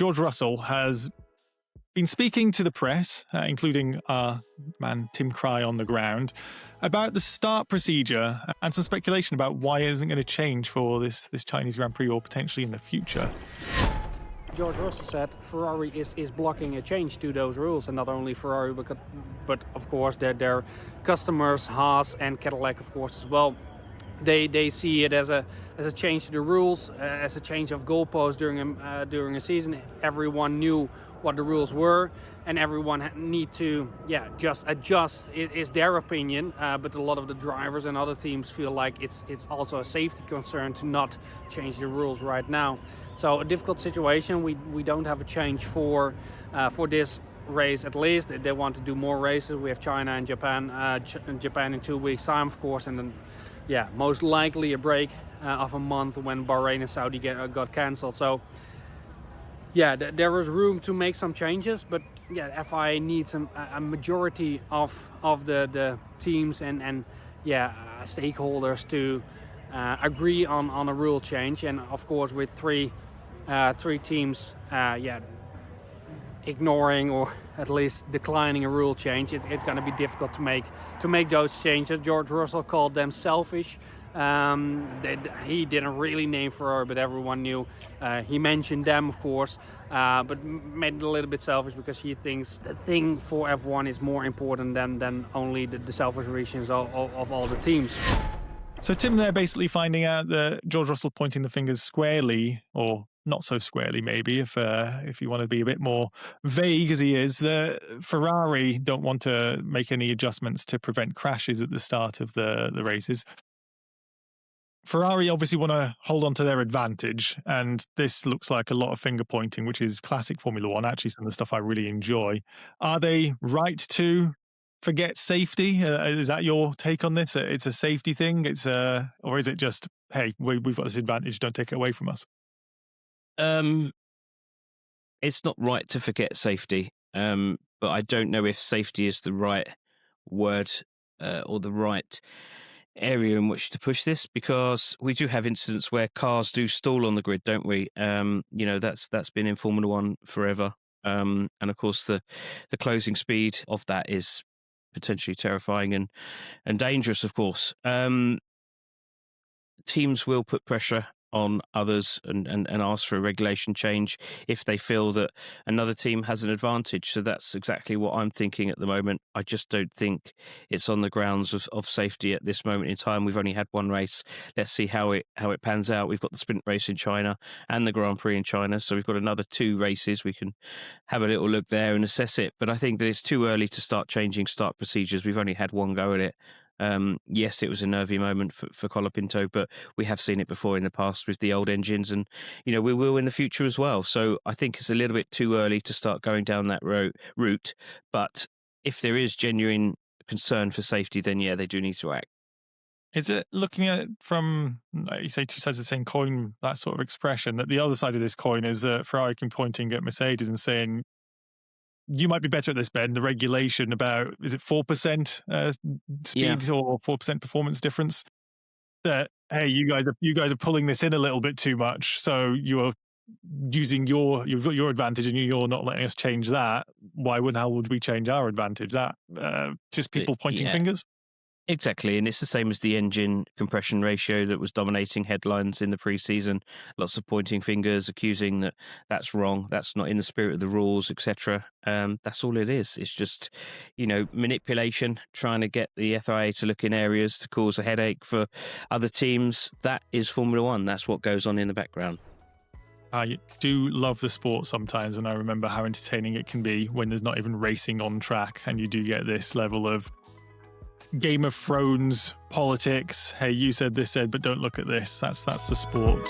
George Russell has been speaking to the press, including our man Tim Cry on the ground, about the start procedure and some speculation about why it isn't going to change for this Chinese Grand Prix or potentially in the future. George Russell said Ferrari is blocking a change to those rules, and not only Ferrari, but of course their customers, Haas and Cadillac, of course, as well. They see it as a change to the rules, as a change of goalposts during a season. Everyone knew what the rules were, and everyone need to just adjust. It is their opinion, but a lot of the drivers and other teams feel like it's also a safety concern to not change the rules right now. So a difficult situation. We don't have a change for this race, at least. They want to do more races. We have China and Japan, Japan in 2 weeks time, of course, and then most likely a break of a month when Bahrain and Saudi got cancelled. So there is room to make some changes, but FIA needs a majority of the teams and stakeholders to agree on a rule change. And of course, with three teams ignoring or at least declining a rule change, it's going to be difficult to make those changes. George Russell called them selfish. He didn't really name Ferrari, but everyone knew. He mentioned them, of course, but made it a little bit selfish because he thinks the thing for F1 is more important than only the selfish reasons of all the teams. So Tim there basically finding out that George Russell pointing the fingers squarely, or not so squarely maybe, if you want to be a bit more vague as he is, the Ferrari don't want to make any adjustments to prevent crashes at the start of the races. Ferrari obviously want to hold on to their advantage, and this looks like a lot of finger pointing, which is classic Formula One, actually some of the stuff I really enjoy. Are they right to forget safety? Is that your take on this? It's a safety thing? Or is it just, hey, we've got this advantage, don't take it away from us? It's not right to forget safety, but I don't know if safety is the right word or the right area in which to push this, because we do have incidents where cars do stall on the grid, don't we? That's been in Formula One forever, and of course the closing speed of that is potentially terrifying and dangerous, of course. Teams will put pressure on others and ask for a regulation change if they feel that another team has an advantage. So that's exactly what I'm thinking at the moment. I just don't think it's on the grounds of safety at this moment in time. We've only had one race. Let's see how it pans out. We've got the sprint race in China and the Grand Prix in China. So we've got another 2 races. We can have a little look there and assess it. But I think that it's too early to start changing start procedures. We've only had one go at it. Yes, it was a nervy moment for Colapinto, but we have seen it before in the past with the old engines, and we will in the future as well. So I think it's a little bit too early to start going down that route. But if there is genuine concern for safety, then they do need to act. Is it looking at it from, like you say, two sides of the same coin, that sort of expression, that the other side of this coin is Ferrari pointing at Mercedes and saying, you might be better at this, Ben. The regulation about, is it 4% speed or 4% performance difference? That, hey, you guys are pulling this in a little bit too much. So you're using you've got your advantage and you're not letting us change that. How would we change our advantage? That just people pointing fingers? Exactly, and it's the same as the engine compression ratio that was dominating headlines in the pre-season. Lots of pointing fingers, accusing that that's wrong, that's not in the spirit of the rules, etc. That's all it is. It's just, manipulation, trying to get the FIA to look in areas to cause a headache for other teams. That is Formula One. That's what goes on in the background. I do love the sport sometimes, and I remember how entertaining it can be when there's not even racing on track, and you do get this level of Game of Thrones politics. Hey, you said this, but don't look at this. That's the sport.